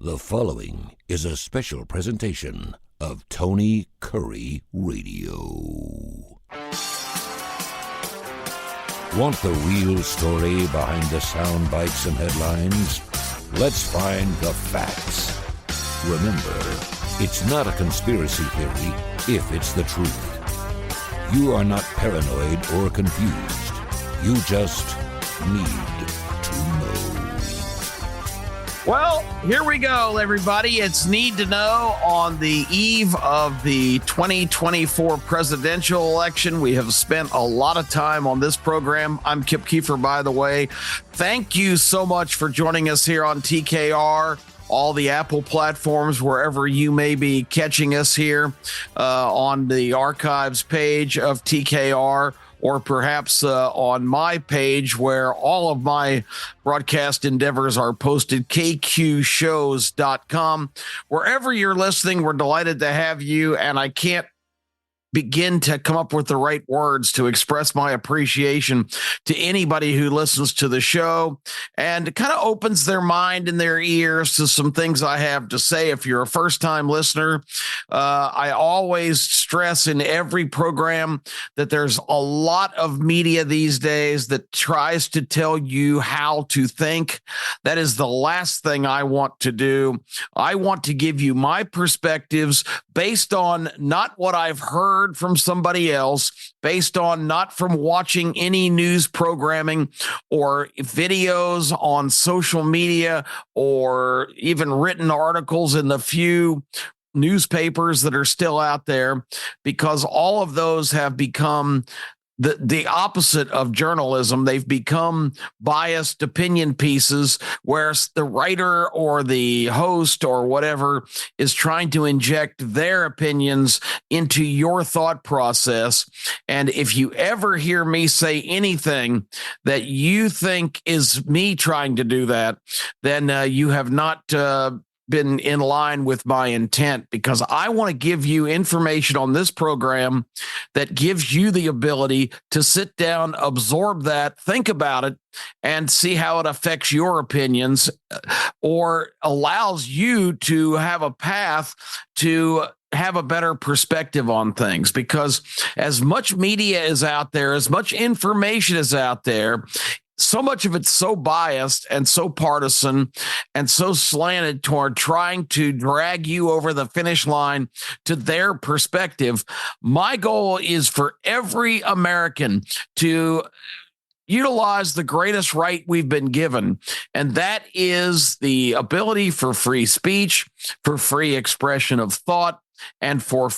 The following is a special presentation of Tony Kurre Radio. Want the real story behind the sound bites and headlines? Let's find the facts. Remember, it's not a conspiracy theory if it's the truth. You are not paranoid or confused. You just need to know. Well, here we go, everybody. It's Need to Know on the eve of the 2024 presidential election. We have spent a lot of time on this program. I'm Kip Keefer, by the way. Thank you so much for joining us here on TKR, all the Apple platforms, wherever you may be catching us here on the archives page of TKR, or perhaps on my page where all of my broadcast endeavors are posted, kqshows.com. Wherever you're listening, we're delighted to have you, and I can't begin to come up with the right words to express my appreciation to anybody who listens to the show and kind of opens their mind and their ears to some things I have to say. If you're a first-time listener, I always stress in every program that there's a lot of media these days that tries to tell you how to think. That is the last thing I want to do. I want to give you my perspectives based on not what I've heard from somebody else, based on not from watching any news programming or videos on social media or even written articles in the few newspapers that are still out there, because all of those have become the opposite of journalism. They've become biased opinion pieces where the writer or the host or whatever is trying to inject their opinions into your thought process. And if you ever hear me say anything that you think is me trying to do that, then you have not been in line with my intent, because I want to give you information on this program that gives you the ability to sit down, absorb that, think about it, and see how it affects your opinions, or allows you to have a path to have a better perspective on things. Because as much media is out there, as much information is out there, so much of it's so biased and so partisan and so slanted toward trying to drag you over the finish line to their perspective. My goal is for every American to utilize the greatest right we've been given, and that is the ability for free speech, for free expression of thought, and for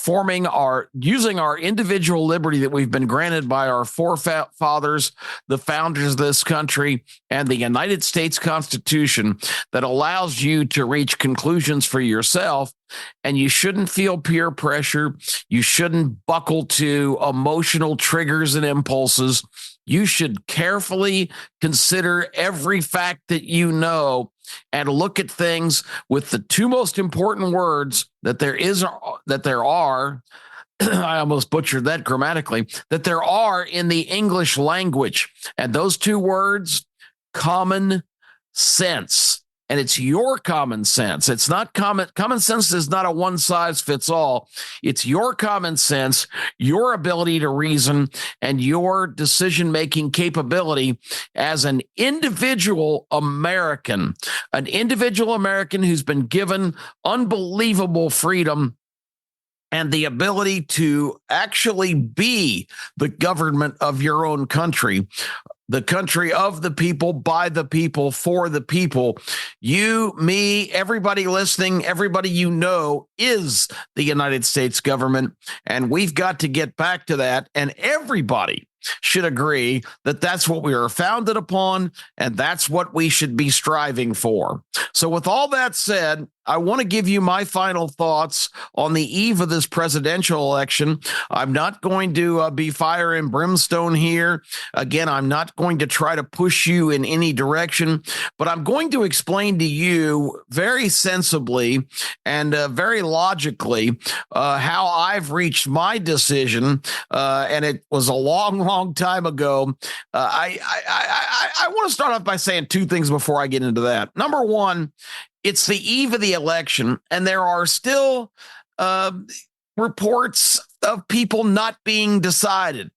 using our individual liberty that we've been granted by our forefathers, the founders of this country, and the United States Constitution, that allows you to reach conclusions for yourself. And you shouldn't feel peer pressure. You shouldn't buckle to emotional triggers and impulses. You should carefully consider every fact that you know and look at things with the two most important words that there are. I almost butchered that grammatically, that there are in the English language. And those two words, common sense. And it's your common sense. It's not common sense is not a one size fits all. It's your common sense, your ability to reason, and your decision-making capability as an individual American who's been given unbelievable freedom and the ability to actually be the government of your own country. The country of the people, by the people, for the people. You, me, everybody listening, everybody you know is the United States government. And we've got to get back to that. And everybody should agree that that's what we are founded upon, and that's what we should be striving for. So with all that said, I want to give you my final thoughts on the eve of this presidential election. I'm not going to be fire and brimstone here. Again, I'm not going to try to push you in any direction, but I'm going to explain to you very sensibly and very logically how I've reached my decision. And it was a long time ago. I want to start off by saying two things before I get into that. Number one, it's the eve of the election, and there are still reports of people not being decided.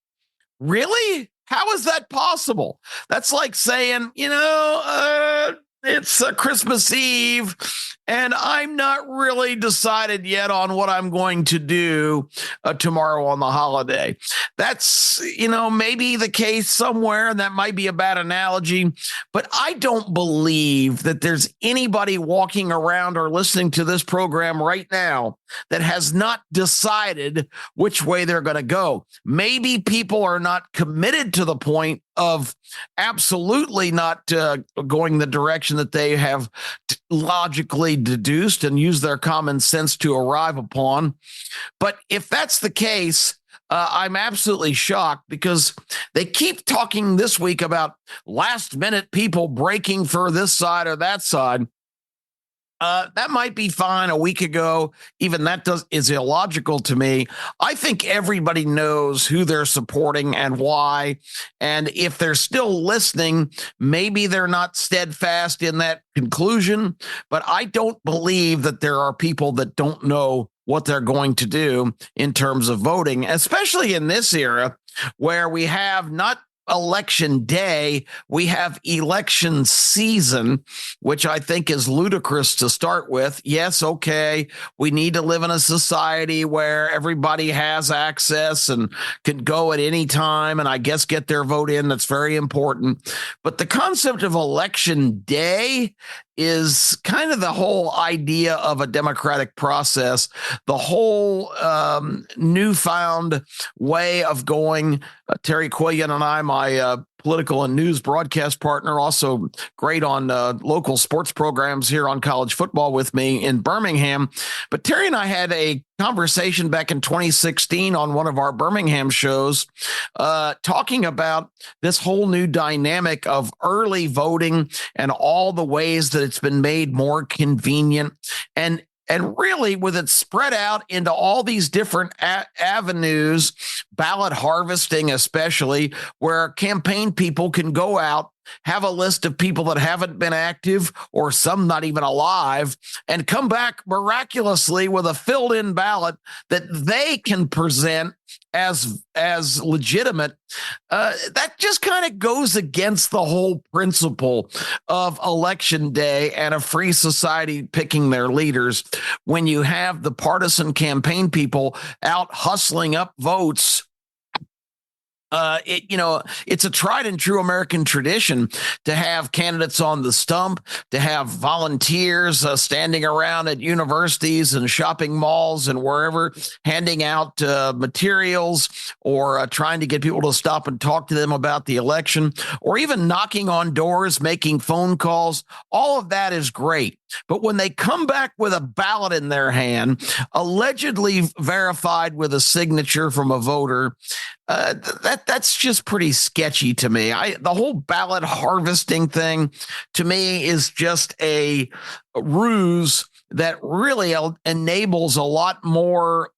Really? How is that possible? That's like saying, it's Christmas Eve, and I'm not really decided yet on what I'm going to do tomorrow on the holiday. That's, maybe the case somewhere, and that might be a bad analogy, but I don't believe that there's anybody walking around or listening to this program right now that has not decided which way they're going to go. Maybe people are not committed to the point of absolutely not going the direction that they have logically deduced and used their common sense to arrive upon. But if that's the case, I'm absolutely shocked, because they keep talking this week about last minute people breaking for this side or that side. That might be fine a week ago. Even that is illogical to me. I think everybody knows who they're supporting and why. And if they're still listening, maybe they're not steadfast in that conclusion. But I don't believe that there are people that don't know what they're going to do in terms of voting, especially in this era where we have not election day, we have election season, which I think is ludicrous to start with. Yes, okay, we need to live in a society where everybody has access and can go at any time and I guess get their vote in. That's very important. But the concept of election day is kind of the whole idea of a democratic process, the whole newfound way of going. Terry Quillian and I, my political and news broadcast partner, also great on local sports programs here on college football with me in Birmingham. But Terry and I had a conversation back in 2016 on one of our Birmingham shows, talking about this whole new dynamic of early voting and all the ways that it's been made more convenient. And really, with it spread out into all these different avenues, ballot harvesting especially, where campaign people can go out, have a list of people that haven't been active or some not even alive, and come back miraculously with a filled-in ballot that they can present as legitimate. That just kind of goes against the whole principle of election day and a free society picking their leaders when you have the partisan campaign people out hustling up votes. It's a tried and true American tradition to have candidates on the stump, to have volunteers standing around at universities and shopping malls and wherever, handing out materials or trying to get people to stop and talk to them about the election, or even knocking on doors, making phone calls. All of that is great. But when they come back with a ballot in their hand, allegedly verified with a signature from a voter, that's just pretty sketchy to me. The whole ballot harvesting thing to me is just a ruse that really enables a lot more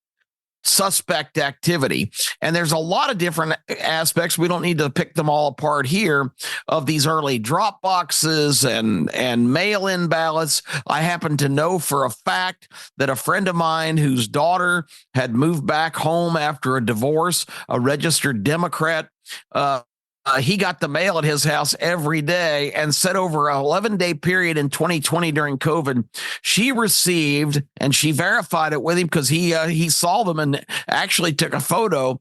suspect activity. And there's a lot of different aspects. We don't need to pick them all apart here of these early drop boxes and mail-in ballots. I happen to know for a fact that a friend of mine whose daughter had moved back home after a divorce, a registered Democrat, he got the mail at his house every day, and said over an 11-day period in 2020 during COVID, she received, and she verified it with him because he saw them and actually took a photo.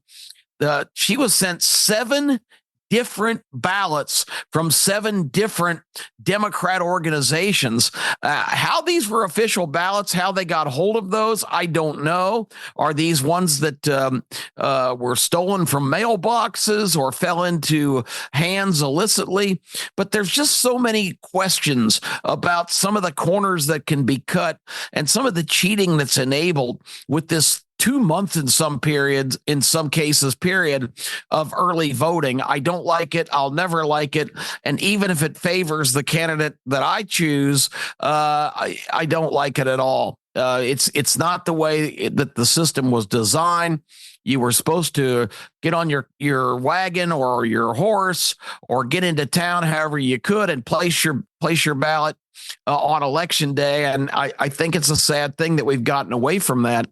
She was sent 7 different ballots from 7 different Democrat organizations. How these were official ballots, how they got hold of those, I don't know. Are these ones that were stolen from mailboxes or fell into hands illicitly? But there's just so many questions about some of the corners that can be cut and some of the cheating that's enabled with this 2 months in some periods, in some cases, period of early voting. I don't like it. I'll never like it. And even if it favors the candidate that I choose, I don't like it at all. It's not the way that the system was designed. You were supposed to get on your wagon or your horse or get into town however you could and place your ballot on election day. And I think it's a sad thing that we've gotten away from that.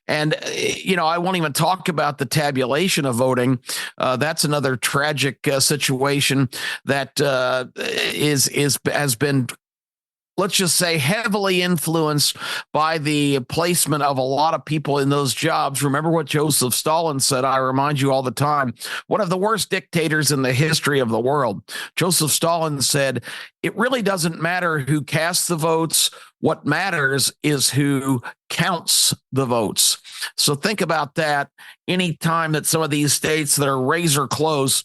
And I won't even talk about the tabulation of voting. That's another tragic situation that has been, let's just say, heavily influenced by the placement of a lot of people in those jobs. Remember what Joseph Stalin said. I remind you all the time, one of the worst dictators in the history of the world. Joseph Stalin said, it really doesn't matter who casts the votes. What matters is who counts the votes. So think about that. Anytime that some of these states that are razor close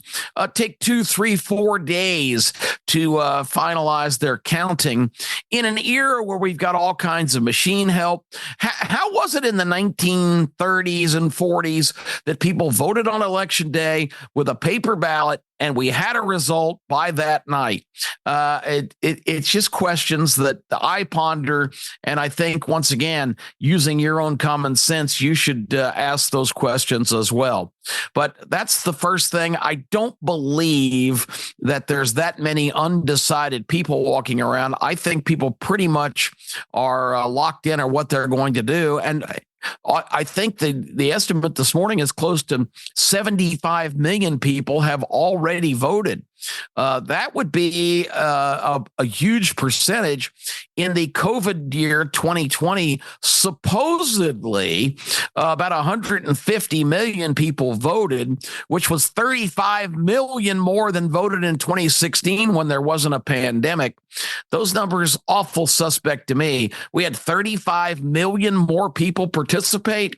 take 2, 3, 4 days to finalize their counting in an era where we've got all kinds of machine help. How was it in the 1930s and 40s that people voted on election day with a paper ballot and we had a result by that night? It's just questions that I ponder. And I think, once again, using your own common sense, you should ask those questions as well. But that's the first thing. I don't believe that there's that many undecided people walking around. I think people pretty much are locked in on what they're going to do. And I think the estimate this morning is close to 75 million people have already voted. That would be a huge percentage. In the COVID year 2020, supposedly about 150 million people voted, which was 35 million more than voted in 2016 when there wasn't a pandemic. Those numbers awful suspect to me. We had 35 million more people participate.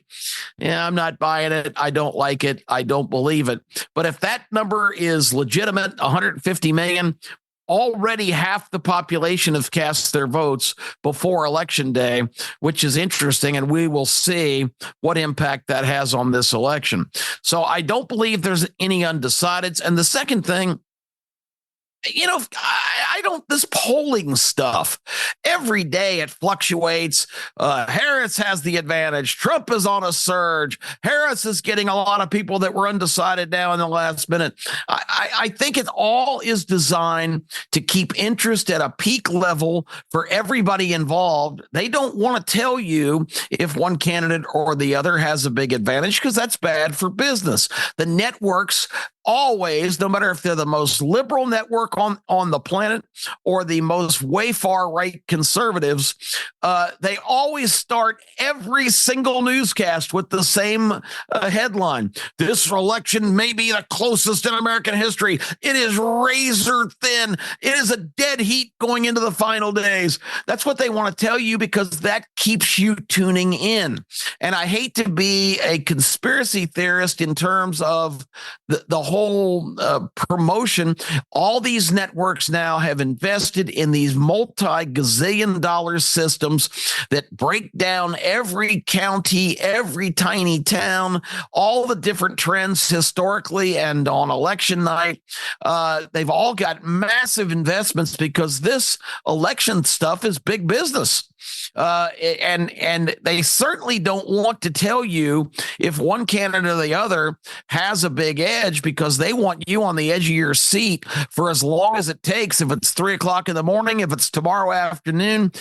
Yeah, I'm not buying it. I don't like it. I don't believe it. But if that number is legitimate, 150 million, already half the population have cast their votes before election day, which is interesting. And we will see what impact that has on this election. So I don't believe there's any undecideds. And the second thing, I don't, this polling stuff, every day it fluctuates. Harris has the advantage. Trump is on a surge. Harris is getting a lot of people that were undecided now in the last minute. I think it all is designed to keep interest at a peak level for everybody involved. They don't want to tell you if one candidate or the other has a big advantage, because that's bad for business. The networks always, no matter if they're the most liberal network on the planet or the most way far right conservatives, they always start every single newscast with the same headline. This election may be the closest in American history. It is razor thin. It is a dead heat going into the final days. That's what they want to tell you, because that keeps you tuning in. And I hate to be a conspiracy theorist in terms of the whole promotion. All these networks now have invested in these multi-gazillion dollar systems that break down every county, every tiny town, all the different trends historically and on election night. They've all got massive investments because this election stuff is big business. And they certainly don't want to tell you if one candidate or the other has a big edge, because they want you on the edge of your seat for as long as it takes. If it's 3 o'clock in the morning, if it's tomorrow afternoon,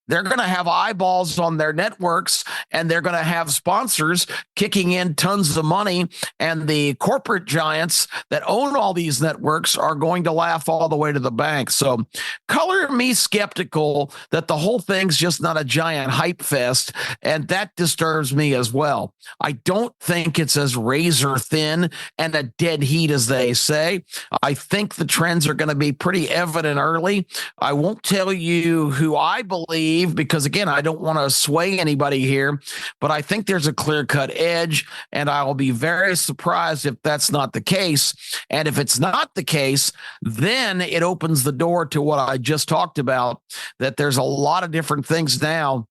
they're going to have eyeballs on their networks, and they're going to have sponsors kicking in tons of money. And the corporate giants that own all these networks are going to laugh all the way to the bank. So color me skeptical that the whole thing's just not a giant hype fest. And that disturbs me as well. I don't think it's as razor thin and a dead heat as they say. I think the trends are going to be pretty evident early. I won't tell you who I believe, because again, I don't want to sway anybody here, but I think there's a clear-cut edge, and I'll be very surprised if that's not the case. And if it's not the case, then it opens the door to what I just talked about, that there's a lot of different things now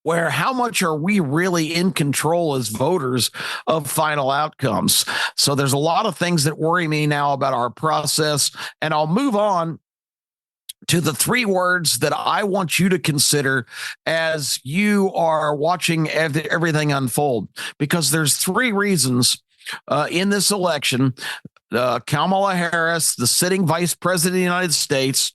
where how much are we really in control as voters of final outcomes? So there's a lot of things that worry me now about our process, and I'll move on to the three words that I want you to consider as you are watching everything unfold, because there's three reasons in this election. Kamala Harris, the sitting vice president of the United States,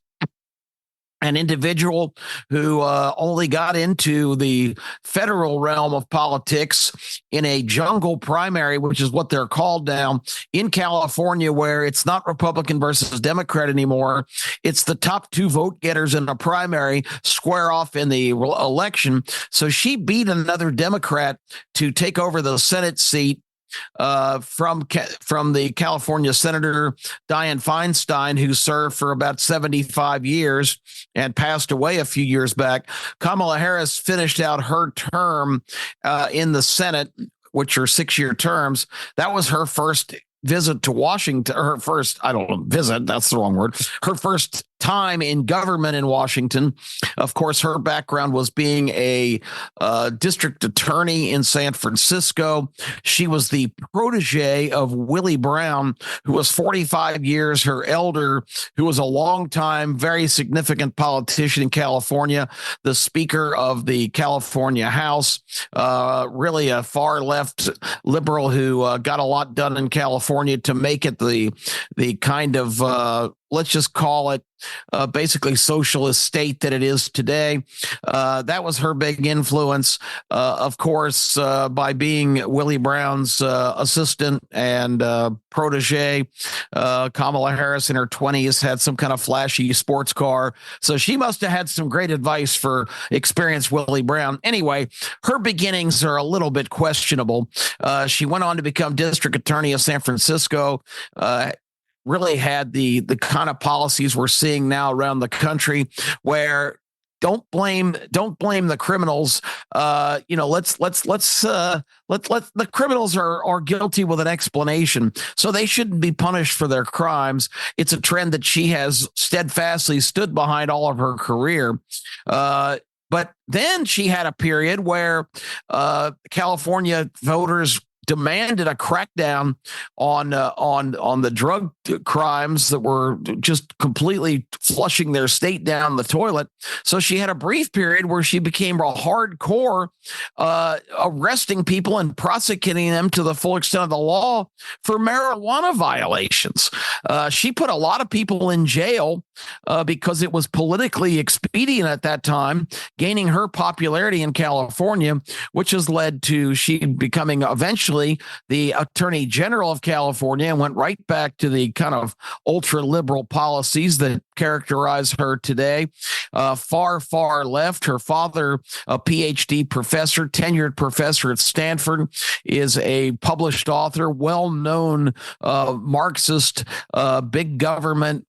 an individual who only got into the federal realm of politics in a jungle primary, which is what they're called now in California, where it's not Republican versus Democrat anymore. It's the top two vote getters in a primary square off in the election. So she beat another Democrat to take over the Senate seat from the California Senator Dianne Feinstein, who served for about 75 years and passed away a few years back. Kamala Harris finished out her term in the Senate, which are 6-year terms. That was her first visit to Washington, her first, I don't know, visit, that's the wrong word, her first time in government in Washington. Of course, her background was being a district attorney in San Francisco. She was the protege of Willie Brown, who was 45 years her elder, who was a longtime, very significant politician in California, the Speaker of the California House, really a far left liberal who got a lot done in California to make it the kind of let's just call it basically socialist state that it is today. That was her big influence, of course, by being Willie Brown's assistant and protege. Kamala Harris in her 20s had some kind of flashy sports car. So she must have had some great advice for experienced Willie Brown. Anyway, her beginnings are a little bit questionable. She went on to become district attorney of San Francisco, really had the kind of policies we're seeing now around the country, where don't blame the criminals. Let the criminals are guilty with an explanation, so they shouldn't be punished for their crimes. It's a trend that she has steadfastly stood behind all of her career. But then she had a period where California voters demanded a crackdown on the drug crimes that were just completely flushing their state down the toilet. So she had a brief period where she became a hardcore arresting people and prosecuting them to the full extent of the law for marijuana violations. She put a lot of people in jail because it was politically expedient at that time, gaining her popularity in California, which has led to she becoming eventually the Attorney General of California, and went right back to the kind of ultra liberal policies that characterize her today. Far left. Her father, a PhD professor, tenured professor at Stanford, is a published author, well-known Marxist. Big government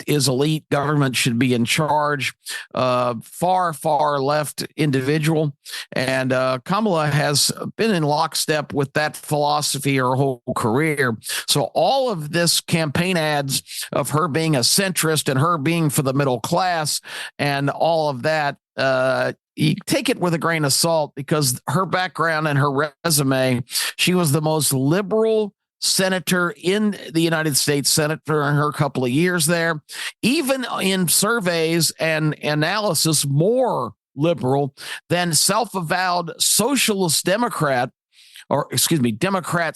is elite. Government should be in charge. Far left individual. And Kamala has been in lockstep with that philosophy her whole career. So all of this campaign ads of her being a centrist and her being for the middle class and all of that, you take it with a grain of salt, because her background and her resume, she was the most liberal senator in the United States Senate during her couple of years there, even in surveys and analysis, more liberal than self-avowed socialist Democrat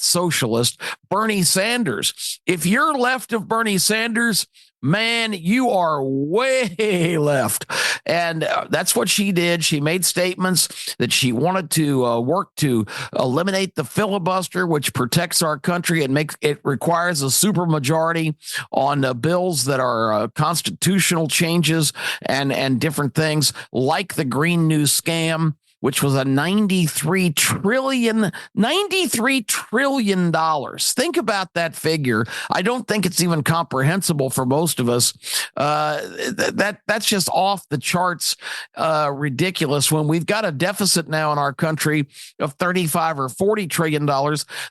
socialist Bernie Sanders. If you're left of Bernie Sanders, man, you are way left. And that's what she did. She made statements that she wanted to work to eliminate the filibuster, which protects our country and it requires a supermajority on bills that are constitutional changes and different things, like the Green New Scam, which was a $93 trillion. Think about that figure. I don't think it's even comprehensible for most of us. That's just off the charts, ridiculous. When we've got a deficit now in our country of 35 or $40 trillion,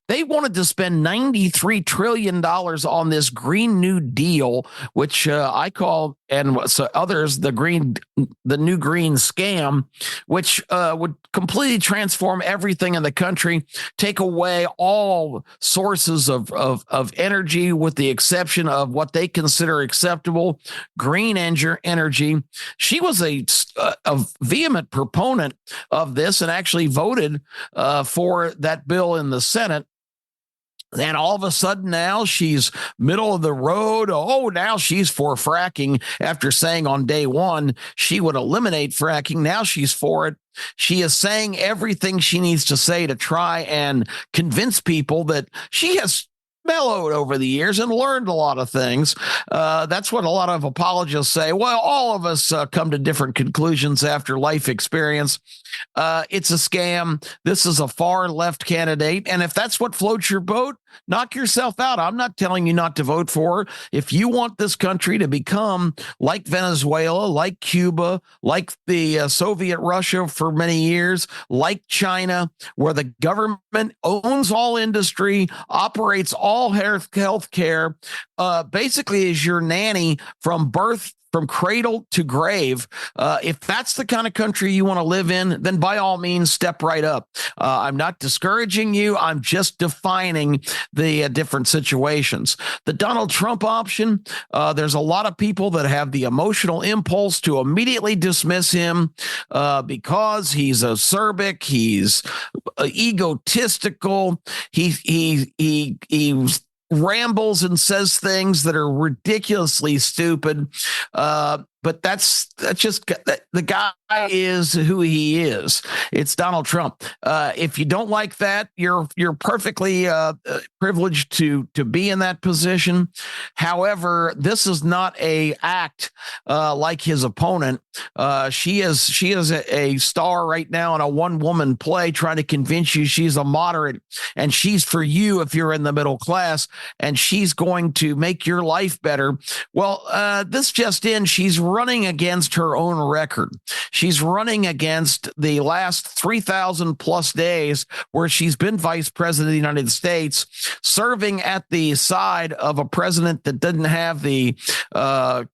they wanted to spend $93 trillion on this Green New Deal, which I call, and so others, the new green scam, which would completely transform everything in the country, take away all sources of energy with the exception of what they consider acceptable green energy. She was a vehement proponent of this and actually voted for that bill in the Senate. And all of a sudden now she's middle of the road. Oh, now she's for fracking after saying on day one she would eliminate fracking. Now she's for it. She is saying everything she needs to say to try and convince people that she has mellowed over the years and learned a lot of things. That's what a lot of apologists say. Well, all of us come to different conclusions after life experience. It's a scam. This is a far left candidate. And if that's what floats your boat, knock yourself out. I'm not telling you not to vote for her. If you want this country to become like Venezuela, like Cuba, like the Soviet Russia for many years, like China, where the government owns all industry, operates all health care, basically is your nanny from birth, from cradle to grave. If that's the kind of country you want to live in, then by all means, step right up. I'm not discouraging you. I'm just defining the different situations. The Donald Trump option, there's a lot of people that have the emotional impulse to immediately dismiss him because he's acerbic, he's egotistical, he rambles and says things that are ridiculously stupid. But that's just the guy is who he is. It's Donald Trump. If you don't like that, you're perfectly privileged to be in that position. However, this is not a act like his opponent. She is a star right now in a one-woman play trying to convince you she's a moderate and she's for you if you're in the middle class and she's going to make your life better. Well, this just in, she's running against her own record. She's running against the last 3,000 plus days where she's been vice president of the United States, serving at the side of a president that didn't have the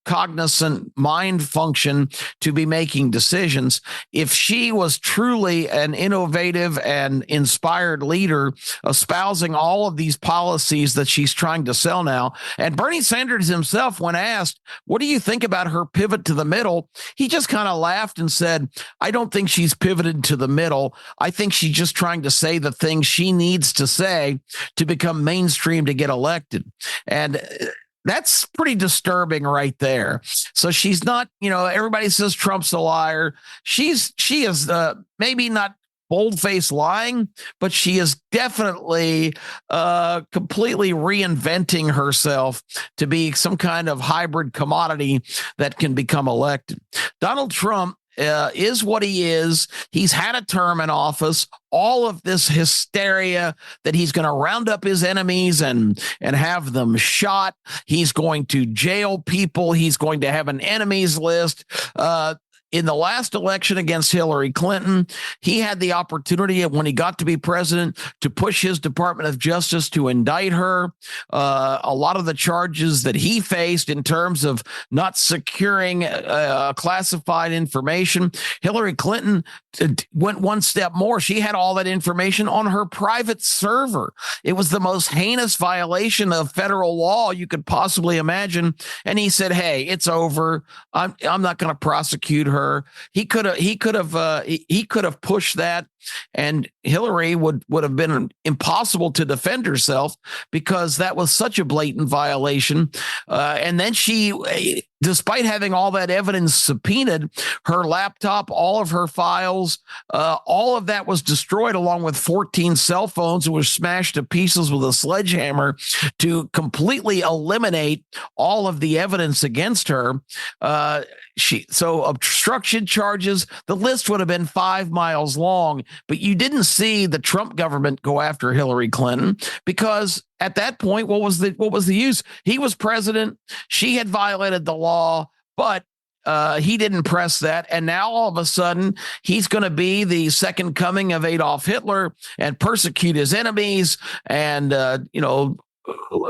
cognizant mind function to be making decisions. If she was truly an innovative and inspired leader espousing all of these policies that she's trying to sell now, and Bernie Sanders himself, when asked, what do you think about her pivot to the middle? He just kind of laughed and said, I don't think she's pivoted to the middle. I think she's just trying to say the things she needs to say to become mainstream to get elected. And that's pretty disturbing right there. So she's not, everybody says Trump's a liar. She is maybe not bold-faced lying, but she is definitely completely reinventing herself to be some kind of hybrid commodity that can become elected. Donald Trump is what he is. He's had a term in office. All of this hysteria that he's going to round up his enemies and have them shot. He's going to jail people. He's going to have an enemies list. In the last election against Hillary Clinton, he had the opportunity when he got to be president to push his Department of Justice to indict her. A lot of the charges that he faced in terms of not securing classified information, Hillary Clinton went one step more. She had all that information on her private server. It was the most heinous violation of federal law you could possibly imagine. And he said, hey, it's over. I'm not going to prosecute her. He could have pushed that, and Hillary would have been impossible to defend herself because that was such a blatant violation. And then she, despite having all that evidence subpoenaed, her laptop, all of her files, all of that was destroyed along with 14 cell phones and was smashed to pieces with a sledgehammer to completely eliminate all of the evidence against her. So obstruction charges, the list would have been 5 miles long, but you didn't see the Trump government go after Hillary Clinton because at that point, what was the use? He was president. She had violated the law, but he didn't press that. And now all of a sudden he's going to be the second coming of Adolf Hitler and persecute his enemies and,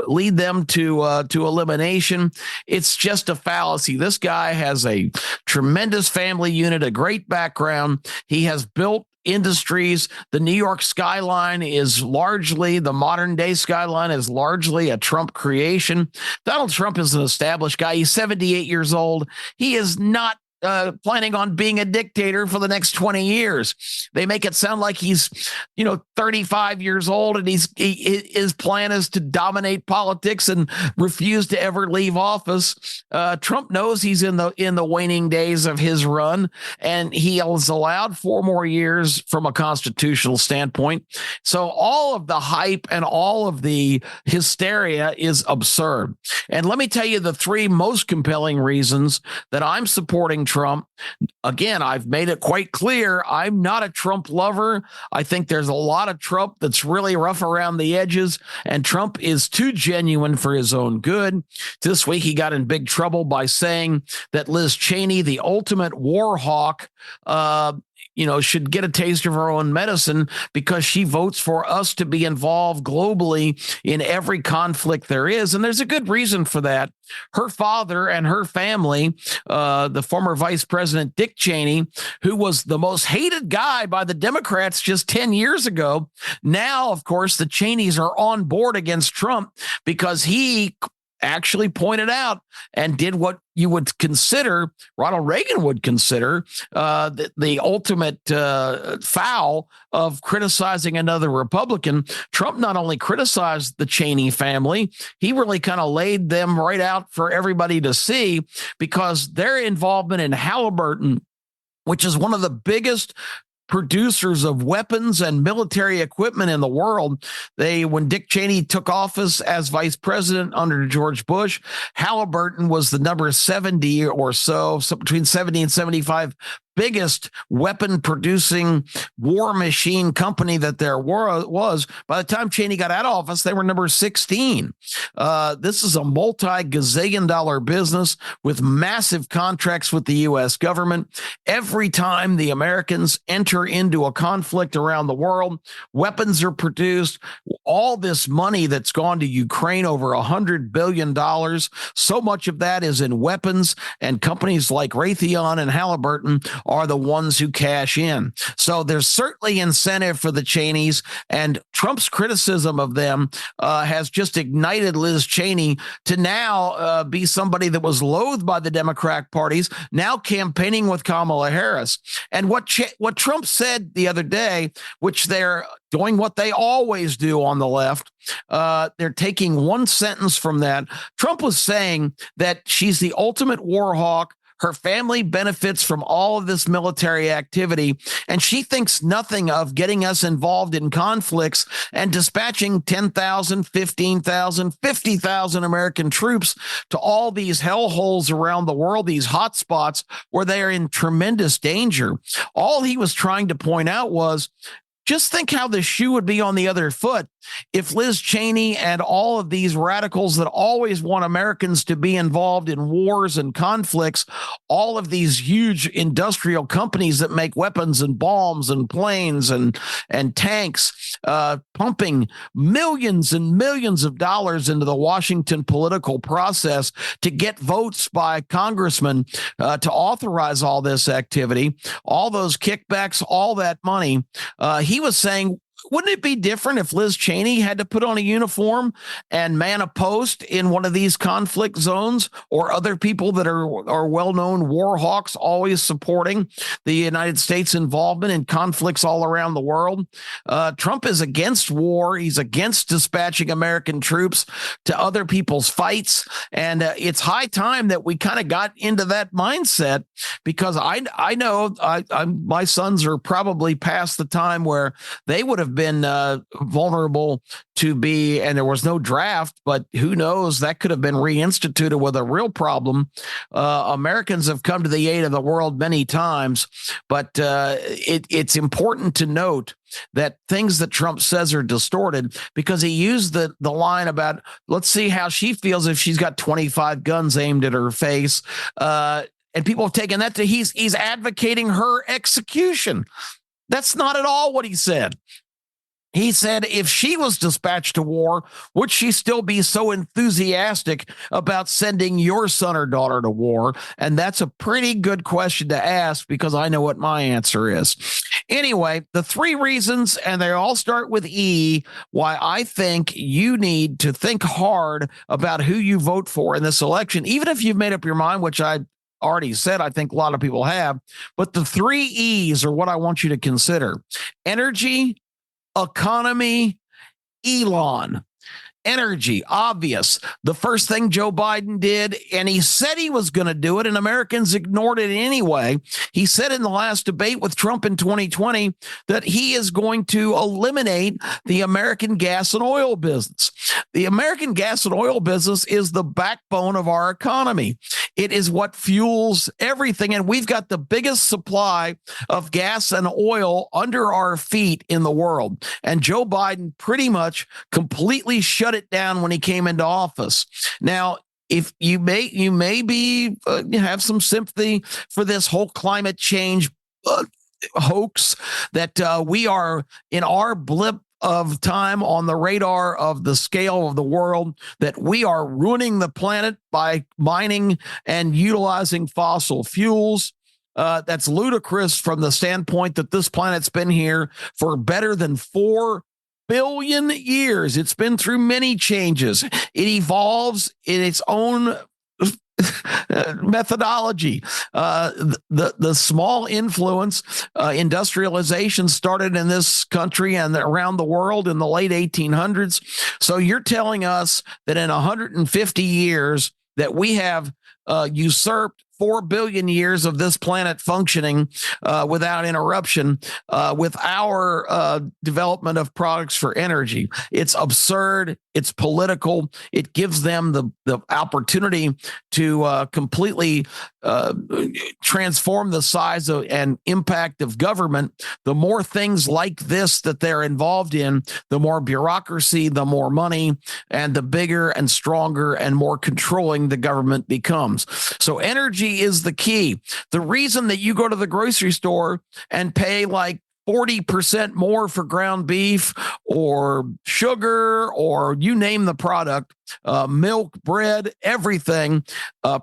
lead them to elimination. It's just a fallacy. This guy has a tremendous family unit, a great background. He has built industries. The New York skyline is largely, the modern day skyline is largely a Trump creation. Donald Trump is an established guy. He's 78 years old. He is not planning on being a dictator for the next 20 years. They make it sound like he's, 35 years old, and his plan is to dominate politics and refuse to ever leave office. Trump knows he's in the waning days of his run, and he is allowed 4 more years from a constitutional standpoint. So all of the hype and all of the hysteria is absurd. And let me tell you the 3 most compelling reasons that I'm supporting Trump. Again, I've made it quite clear I'm not a Trump lover. I think there's a lot of Trump that's really rough around the edges, and Trump is too genuine for his own good. This week, he got in big trouble by saying that Liz Cheney, the ultimate war hawk, should get a taste of her own medicine because she votes for us to be involved globally in every conflict there is. And there's a good reason for that. Her father and her family, the former Vice President Dick Cheney, who was the most hated guy by the Democrats just 10 years ago. Now, of course, the Cheneys are on board against Trump because he actually pointed out and did what you would consider, Ronald Reagan would consider, the ultimate foul of criticizing another Republican. Trump not only criticized the Cheney family, he really kind of laid them right out for everybody to see, because their involvement in Halliburton, which is one of the biggest producers of weapons and military equipment in the world. When Dick Cheney took office as vice president under George Bush, Halliburton was the number 70 or so between 70 and 75 biggest weapon producing war machine company that there was. By the time Cheney got out of office, they were number 16. This is a multi-gazillion dollar business with massive contracts with the U.S. government. Every time the Americans enter into a conflict around the world, weapons are produced. All this money that's gone to Ukraine, over $100 billion, so much of that is in weapons, and companies like Raytheon and Halliburton are the ones who cash in. So there's certainly incentive for the Cheneys, and Trump's criticism of them has just ignited Liz Cheney to now be somebody that was loathed by the Democratic parties, now campaigning with Kamala Harris. And what Trump said the other day, which they're doing what they always do on the left, they're taking one sentence from that. Trump was saying that she's the ultimate war hawk. Her family benefits from all of this military activity, and she thinks nothing of getting us involved in conflicts and dispatching 10,000, 15,000, 50,000 American troops to all these hellholes around the world, these hot spots where they are in tremendous danger. All he was trying to point out was, just think how the shoe would be on the other foot if Liz Cheney and all of these radicals that always want Americans to be involved in wars and conflicts, all of these huge industrial companies that make weapons and bombs and planes and tanks, pumping millions and millions of dollars into the Washington political process to get votes by congressmen to authorize all this activity, all those kickbacks, all that money. He was saying, wouldn't it be different if Liz Cheney had to put on a uniform and man a post in one of these conflict zones, or other people that are well-known war hawks always supporting the United States involvement in conflicts all around the world? Trump is against war. He's against dispatching American troops to other people's fights. And it's high time that we kind of got into that mindset, because I know my sons are probably past the time where they would have been vulnerable to be, and there was no draft, but who knows, that could have been reinstituted with a real problem. Americans have come to the aid of the world many times, but it's important to note that things that Trump says are distorted, because he used the line about, let's see how she feels if she's got 25 guns aimed at her face. And people have taken that to he's advocating her execution. That's not at all what he said. He said, if she was dispatched to war, would she still be so enthusiastic about sending your son or daughter to war? And that's a pretty good question to ask, because I know what my answer is. Anyway, the three reasons, and they all start with E, why I think you need to think hard about who you vote for in this election, even if you've made up your mind, which I already said, I think a lot of people have. But the three E's are what I want you to consider: energy, economy, Elon. Energy, obvious. The first thing Joe Biden did, and he said he was going to do it, and Americans ignored it anyway. He said in the last debate with Trump in 2020 that he is going to eliminate the American gas and oil business. The American gas and oil business is the backbone of our economy. It is what fuels everything, and we've got the biggest supply of gas and oil under our feet in the world. And Joe Biden pretty much completely shut it down when he came into office. Now, if you may be have some sympathy for this whole climate change hoax that we are in our blip of time on the radar of the scale of the world, that we are ruining the planet by mining and utilizing fossil fuels. That's ludicrous from the standpoint that this planet's been here for better than 4 billion years. It's been through many changes. It evolves in its own methodology. The small influence industrialization started in this country and around the world in the late 1800s. So you're telling us that in 150 years that we have usurped 4 billion years of this planet functioning without interruption with our development of products for energy. It's absurd. It's political. It gives them the opportunity to completely transform the size of and impact of government. The more things like this that they're involved in, the more bureaucracy, the more money, and the bigger and stronger and more controlling the government becomes. So energy is the key. The reason that you go to the grocery store and pay like 40% more for ground beef or sugar or you name the product, milk, bread, everything,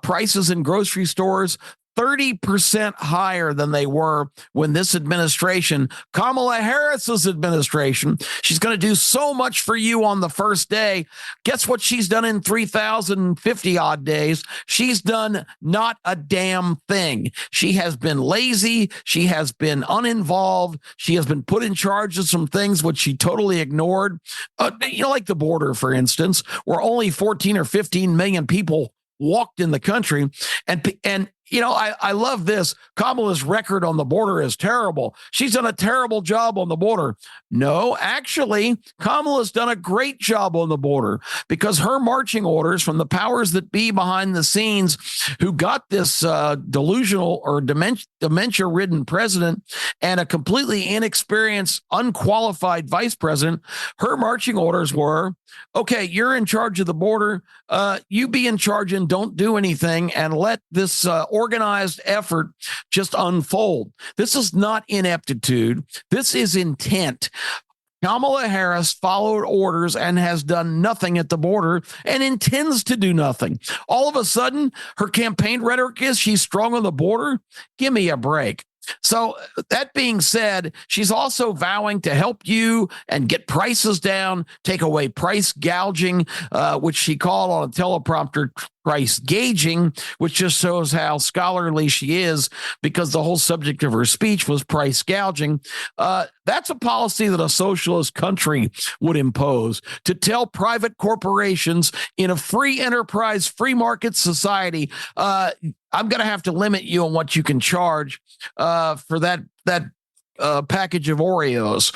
prices in grocery stores 30% higher than they were when this administration, Kamala Harris's administration, she's going to do so much for you on the first day. Guess what she's done in 3,050 odd days? She's done not a damn thing. She has been lazy. She has been uninvolved. She has been put in charge of some things which she totally ignored. Like the border, for instance, where only 14 or 15 million people walked in the country. And I love this. Kamala's record on the border is terrible. She's done a terrible job on the border. No, actually, Kamala's done a great job on the border because her marching orders from the powers that be behind the scenes who got this delusional or dementia-ridden president and a completely inexperienced, unqualified vice president, her marching orders were, okay, you're in charge of the border. You be in charge and don't do anything and let this organized effort just unfold. This is not ineptitude. This is intent. Kamala Harris followed orders and has done nothing at the border and intends to do nothing. All of a sudden, her campaign rhetoric is she's strong on the border. Give me a break. So that being said, she's also vowing to help you and get prices down, take away price gouging, which she called on a teleprompter price gauging, which just shows how scholarly she is because the whole subject of her speech was price gouging. That's a policy that a socialist country would impose to tell private corporations in a free enterprise, free market society, I'm going to have to limit you on what you can charge for that package of Oreos.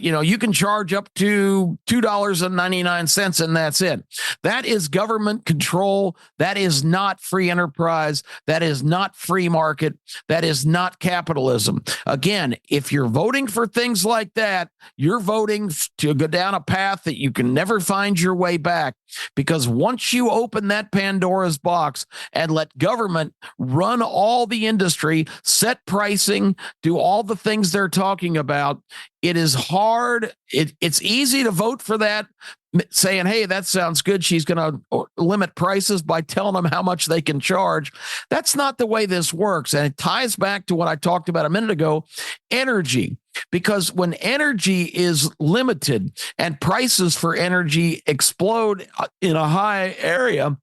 You can charge up to $2.99 and that's it. That is government control. That is not free enterprise. That is not free market. That is not capitalism. Again, if you're voting for things like that, you're voting to go down a path that you can never find your way back, because once you open that Pandora's box and let government run all the industry, set pricing, do all the things they're talking about, it is hard. It's easy to vote for that saying, hey, that sounds good. She's going to limit prices by telling them how much they can charge. That's not the way this works. And it ties back to what I talked about a minute ago, energy. Because when energy is limited and prices for energy explode in a high area,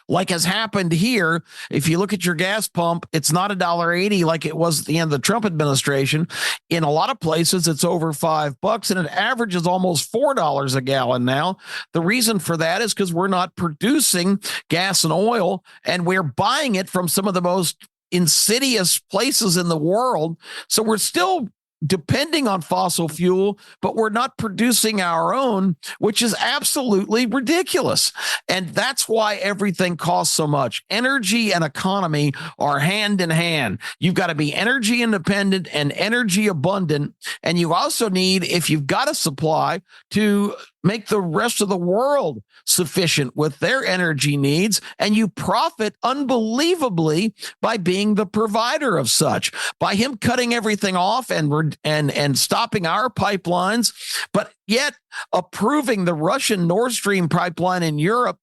like has happened here, if you look at your gas pump, it's not $1.80 like it was at the end of the Trump administration. In a lot of places, it's over $5, and it averages almost $4 a gallon now. The reason for that is because we're not producing gas and oil, and we're buying it from some of the most insidious places in the world. So we're still depending on fossil fuel, but we're not producing our own, which is absolutely ridiculous. And that's why everything costs so much. Energy and economy are hand in hand. You've got to be energy independent and energy abundant. And you also need, if you've got a supply, to make the rest of the world sufficient with their energy needs, and you profit unbelievably by being the provider of such. By him cutting everything off and stopping our pipelines, but yet approving the Russian Nord Stream pipeline in Europe,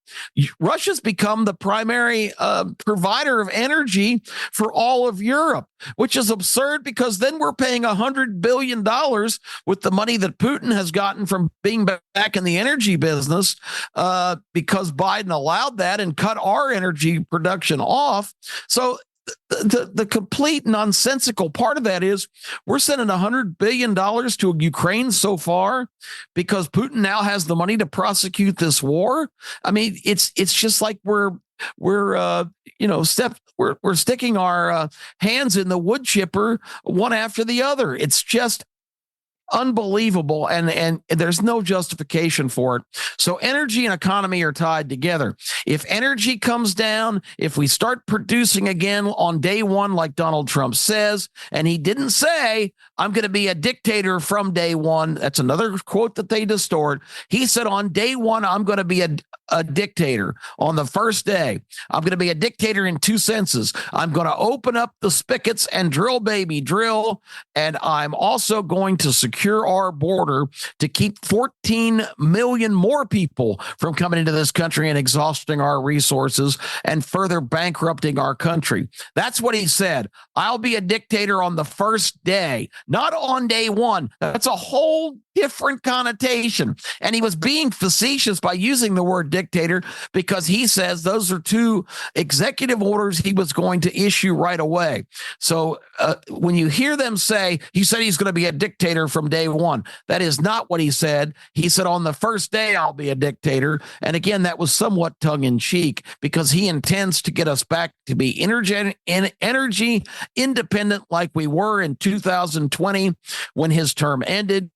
Russia's become the primary provider of energy for all of Europe, which is absurd because then we're paying $100 billion with the money that Putin has gotten from being back in the energy business because Biden allowed that and cut our energy production off. So the complete nonsensical part of that is we're sending $100 billion to Ukraine so far because Putin now has the money to prosecute this war. I mean, it's just like we're sticking our hands in the wood chipper one after the other. It's just unbelievable, and there's no justification for it. So energy and economy are tied together. If energy comes down, if we start producing again on day one, like Donald Trump says, and he didn't say, I'm going to be a dictator from day one. That's another quote that they distort. He said on day one, I'm going to be a dictator. On the first day, I'm going to be a dictator in two senses. I'm going to open up the spigots and drill, baby, drill. And I'm also going to secure our border to keep 14 million more people from coming into this country and exhausting our resources and further bankrupting our country. That's what he said. I'll be a dictator on the first day, not on day one. That's a whole different connotation. And he was being facetious by using the word dictator because he says those are two executive orders he was going to issue right away. So when you hear them say, he said he's going to be a dictator from day one, that is not what he said. He said on the first day, I'll be a dictator. And again, that was somewhat tongue in cheek because he intends to get us back to be energy independent like we were in 2020 when his term ended.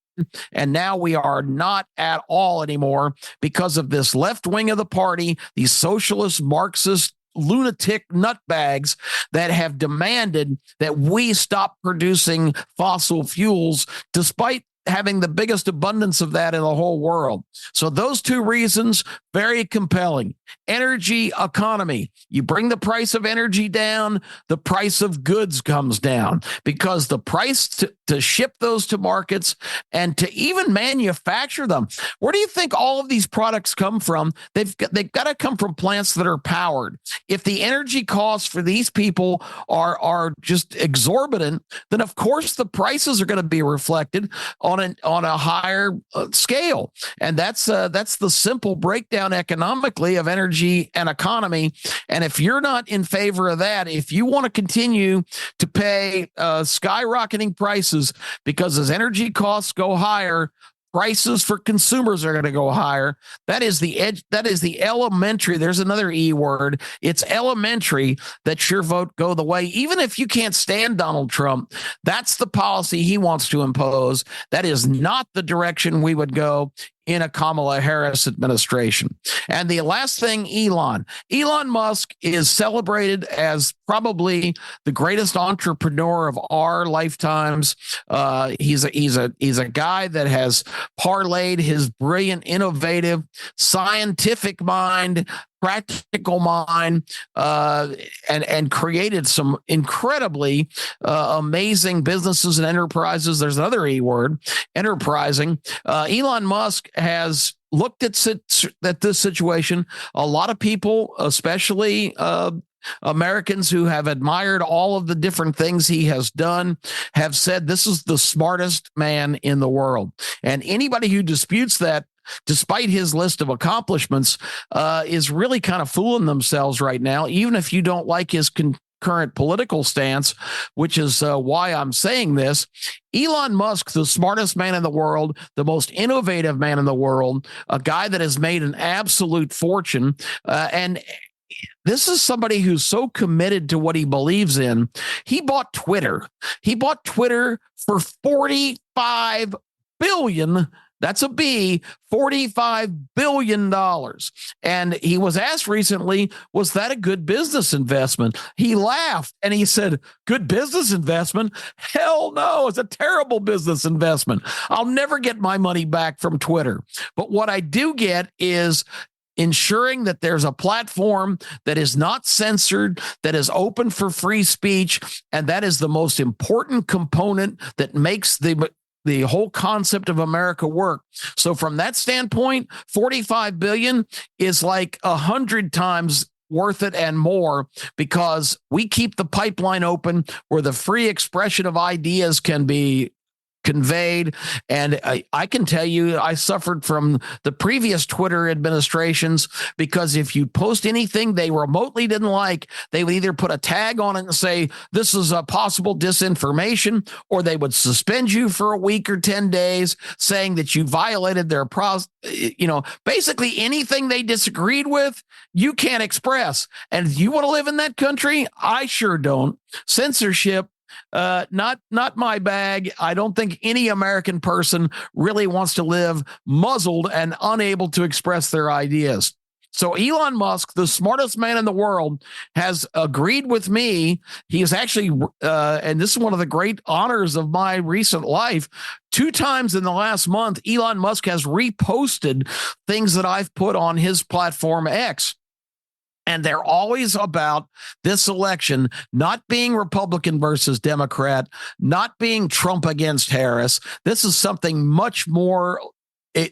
And now we are not at all anymore because of this left wing of the party, these socialist, Marxist, lunatic nutbags that have demanded that we stop producing fossil fuels despite having the biggest abundance of that in the whole world. So those two reasons, very compelling. Energy economy. You bring the price of energy down, the price of goods comes down because the price to ship those to markets and to even manufacture them. Where do you think all of these products come from? They've got to come from plants that are powered. If the energy costs for these people are just exorbitant, then of course the prices are going to be reflected on a higher scale. And that's the simple breakdown economically of energy and economy. And if you're not in favor of that, if you want to continue to pay skyrocketing prices because as energy costs go higher, prices for consumers are going to go higher. That is the edge. That is the elementary. There's another E word. It's elementary that your vote go the way. Even if you can't stand Donald Trump, that's the policy he wants to impose. That is not the direction we would go in a Kamala Harris administration. And the last thing, Elon Musk is celebrated as probably the greatest entrepreneur of our lifetimes. He's a guy that has parlayed his brilliant, innovative, scientific mind, practical mind, and created some incredibly amazing businesses and enterprises. There's another E word, enterprising. Elon Musk has looked at this situation, a lot of people, especially Americans who have admired all of the different things he has done, have said this is the smartest man in the world. And anybody who disputes that, despite his list of accomplishments, is really kind of fooling themselves right now, even if you don't like his current political stance, which is why I'm saying this. Elon Musk, the smartest man in the world, the most innovative man in the world, a guy that has made an absolute fortune. And this is somebody who's so committed to what he believes in. He bought Twitter. He bought Twitter for $45 billion. That's a B, $45 billion. And he was asked recently, was that a good business investment? He laughed and he said, good business investment? Hell no, it's a terrible business investment. I'll never get my money back from Twitter. But what I do get is ensuring that there's a platform that is not censored, that is open for free speech, and that is the most important component that makes the whole concept of America work. So from that standpoint, 45 billion is like 100 times worth it and more, because we keep the pipeline open where the free expression of ideas can be conveyed. And I can tell you, I suffered from the previous Twitter administrations, because if you post anything they remotely didn't like, they would either put a tag on it and say, this is a possible disinformation, or they would suspend you for a week or 10 days saying that you violated their basically anything they disagreed with, you can't express. And if you want to live in that country, I sure don't. Censorship, not my bag. I don't think any American person really wants to live muzzled and unable to express their ideas. So Elon Musk, the smartest man in the world, has agreed with me. He is actually, and this is one of the great honors of my recent life, 2 times in the last month, Elon Musk has reposted things that I've put on his platform X. And they're always about this election not being Republican versus Democrat, not being Trump against Harris. This is something much more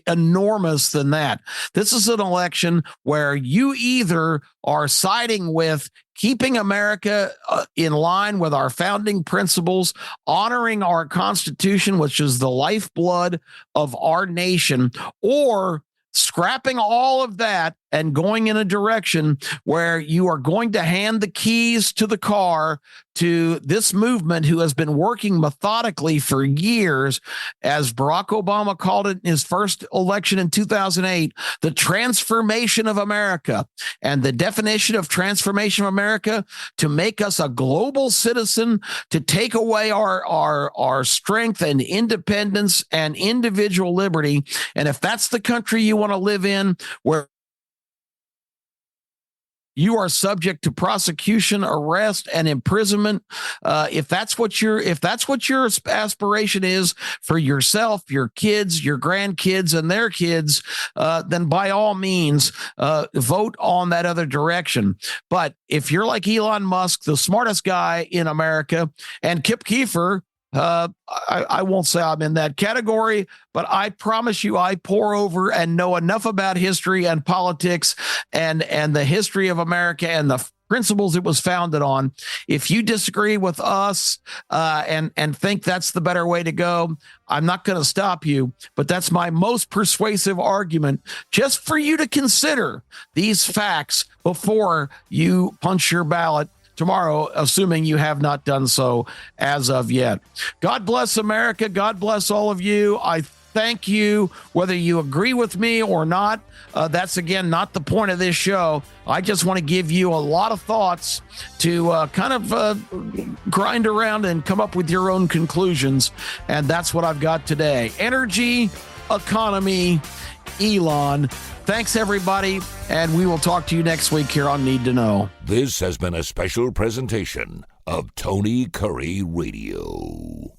enormous than that. This is an election where you either are siding with keeping America in line with our founding principles, honoring our Constitution, which is the lifeblood of our nation, or scrapping all of that and going in a direction where you are going to hand the keys to the car to this movement who has been working methodically for years, as Barack Obama called it in his first election in 2008, the transformation of America. And the definition of transformation of America: to make us a global citizen, to take away our strength and independence and individual liberty. And if that's the country you want to live in, where you are subject to prosecution, arrest, and imprisonment, if that's what your aspiration is for yourself, your kids, your grandkids, and their kids, then by all means, vote on that other direction. But if you're like Elon Musk, the smartest guy in America, and Kip Keefer, I won't say I'm in that category, but I promise you I pore over and know enough about history and politics and the history of America and the principles it was founded on. If you disagree with us and think that's the better way to go, I'm not going to stop you, but that's my most persuasive argument, just for you to consider these facts before you punch your ballot tomorrow, assuming you have not done so as of yet. God bless America. God bless all of you. I thank you, whether you agree with me or not. That's, again, not the point of this show. I just want to give you a lot of thoughts to kind of grind around and come up with your own conclusions. And that's what I've got today. Energy, economy, Elon. Thanks, everybody, and we will talk to you next week here on Need to Know. This has been a special presentation of Tony Kurre Radio.